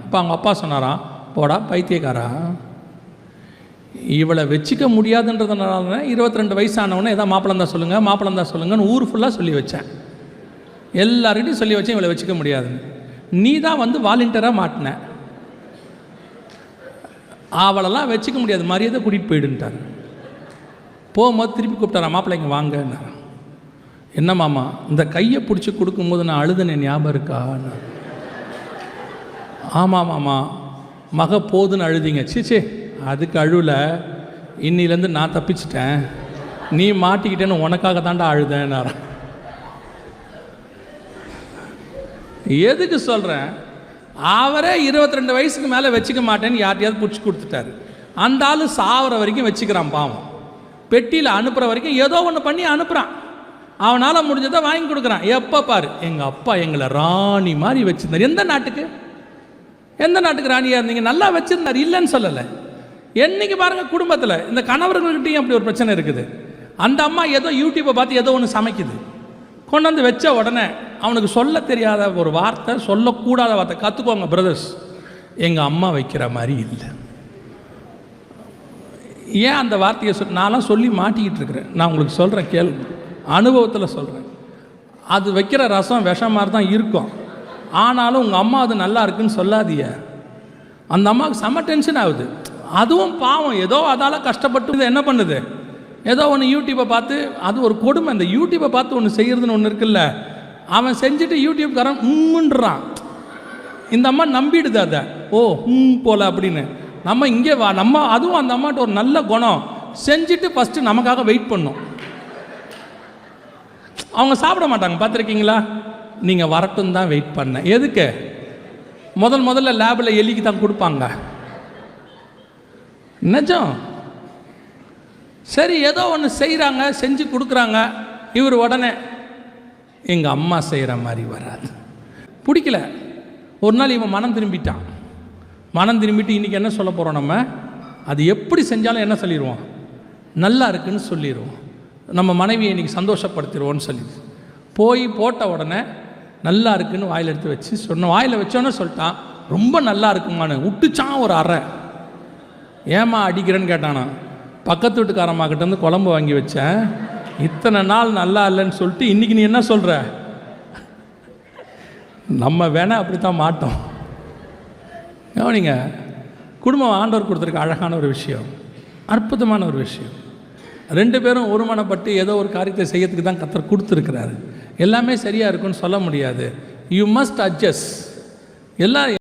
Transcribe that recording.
அப்போ அவங்க அப்பா சொன்னாராம், போடா பைத்தியக்காரா, இவளை வச்சுக்க முடியாதுன்றதுனால 22 வயசானவொன்னே ஏதாவது மாப்பிளம் தான் சொல்லுங்கள், மாப்பிளம் தான் சொல்லுங்கன்னு ஊர் ஃபுல்லாக சொல்லி வச்சேன். எல்லார்கிட்டையும் சொல்லி வச்சேன் இவளை வச்சுக்க முடியாதுன்னு. நீ தான் வந்து வாலண்டியராக மாட்டின, அவளெல்லாம் வச்சுக்க முடியாது, மரியாதை கூட்டிகிட்டு போயிடுன்ட்டார். போகும்போது திருப்பி கூப்பிட்டாரா, மாப்பிள்ளைங்க வாங்கன்னார். என்ன மாமா, இந்த கையை பிடிச்சி கொடுக்கும்போது நான் அழுதுனே ஞாபகம் இருக்கா? ஆமாம் மாமா, மக போதுன்னு அழுதிங்க. சீச்சே, அதுக்கு அழுவில், இன்னிலேருந்து நான் தப்பிச்சிட்டேன், நீ மாட்டிக்கிட்டேன்னு உனக்காக தாண்டா அழுதேன்னார. எதுக்கு சொல்கிறேன், அவரே 22 வயசுக்கு மேலே வச்சுக்க மாட்டேன்னு யார்ட்டையாவது பிடிச்சி கொடுத்துட்டாரு. அந்த ஆள் சாவர வரைக்கும் வச்சுக்கிறான் பாவம். பெட்டியில் அனுப்புகிற வரைக்கும் ஏதோ ஒன்று பண்ணி அனுப்புகிறான். அவனால் முடிஞ்சதை வாங்கி கொடுக்குறான். எப்போ பாரு, எங்கள் அப்பா எங்களை ராணி மாதிரி வச்சுருந்தார். எந்த நாட்டுக்கு ராணியாக இருந்தீங்க? நல்லா வச்சுருந்தார், இல்லைன்னு சொல்லலை. என்றைக்கு பாருங்கள் குடும்பத்தில் இந்த கணவர்கள்கிட்டையும் அப்படி ஒரு பிரச்சனை இருக்குது. அந்த அம்மா ஏதோ யூடியூப்பை பார்த்து ஏதோ ஒன்று சமைக்குது, கொண்டு வந்து வச்ச உடனே அவனுக்கு சொல்ல தெரியாத ஒரு வார்த்தை, சொல்லக்கூடாத வார்த்தை. கற்றுக்கோங்க பிரதர்ஸ், எங்கள் அம்மா வைக்கிற மாதிரி இல்லை. ஏன் அந்த வார்த்தையை நான்லாம் சொல்லி மாட்டிக்கிட்டு இருக்கிறேன். நான் உங்களுக்கு சொல்கிறேன், கேள்வி அனுபவத்தில் சொல்கிறேன். அது வைக்கிற ரசம் விஷம் மாதிரி தான் இருக்கும். ஆனாலும் உங்கள் அம்மா அது நல்லா இருக்குன்னு சொல்லாதீங்க. அந்த அம்மாவுக்கு செம்ம டென்ஷன் ஆகுது. அதுவும் பாவம், ஏதோ அதால் கஷ்டப்பட்டு என்ன பண்ணுது, ஏதோ ஒன்று யூடியூப்பை பார்த்து, அது ஒரு கொடுமை. அந்த யூடியூப்பை பார்த்து ஒன்று செய்கிறதுன்னு ஒன்று இருக்குல்ல, அவன் செஞ்சுட்டு யூடியூப்காரன் உம்முன்றான். இந்த அம்மா நம்பிடுது அதை, ஓ போல அப்படின்னு. நம்ம இங்கே நம்ம அதுவும் அந்த அம்மாட்ட ஒரு நல்ல குணம், செஞ்சுட்டு ஃபஸ்ட்டு நமக்காக வெயிட் பண்ணும். அவங்க சாப்பிட மாட்டாங்க, பார்த்துருக்கீங்களா? நீங்கள் வரட்டும் தான் வெயிட் பண்ண. எதுக்கு? முதல்ல லேபில் எலிக்கு தான் கொடுப்பாங்க. நிஜம். சரி, ஏதோ ஒன்று செய்கிறாங்க, செஞ்சு கொடுக்குறாங்க. இவர் உடனே எங்கள் அம்மா செய்கிற மாதிரி வராது, பிடிக்கல. ஒரு நாள் இவன் மனம் திரும்பிட்டான். மனம் திரும்பிட்டு இன்றைக்கி என்ன சொல்ல போகிறோம், நம்ம அது எப்படி செஞ்சாலும் என்ன சொல்லிடுவோம், நல்லா இருக்குன்னு சொல்லிடுவோம். நம்ம மனைவியை இன்றைக்கி சந்தோஷப்படுத்திடுவோன்னு சொல்லி போய் போட்ட உடனே நல்லா இருக்குன்னு வாயில் எடுத்து வச்சு சொன்ன, வாயில் வச்சோன்னே சொல்லிட்டான், ரொம்ப நல்லா இருக்குமான்னு விட்டுச்சான் ஒரு அறை. ஏமா அடிக்கிறேன்னு கேட்டானா. பக்கத்து வீட்டுக்காரம்மாக்கிட்ட இருந்து குழம்பு வாங்கி வச்சேன், இத்தனை நாள் நல்லா இல்லைன்னு சொல்லிட்டு இன்றைக்கி நீ என்ன சொல்கிற? நம்ம வேணால் அப்படி தான் மாட்டோம். கவனிங்க, குடும்பம் ஆண்டவர் கொடுத்துருக்க அழகான ஒரு விஷயம், அற்புதமான ஒரு விஷயம். 2 பேரும் ஒருமனப்பட்டு ஏதோ ஒரு காரியத்தை செய்யறதுக்கு தான் கர்த்தர் கொடுத்துருக்கிறாரு. எல்லாமே சரியாக இருக்குன்னு சொல்ல முடியாது. You must adjust. எல்லாம்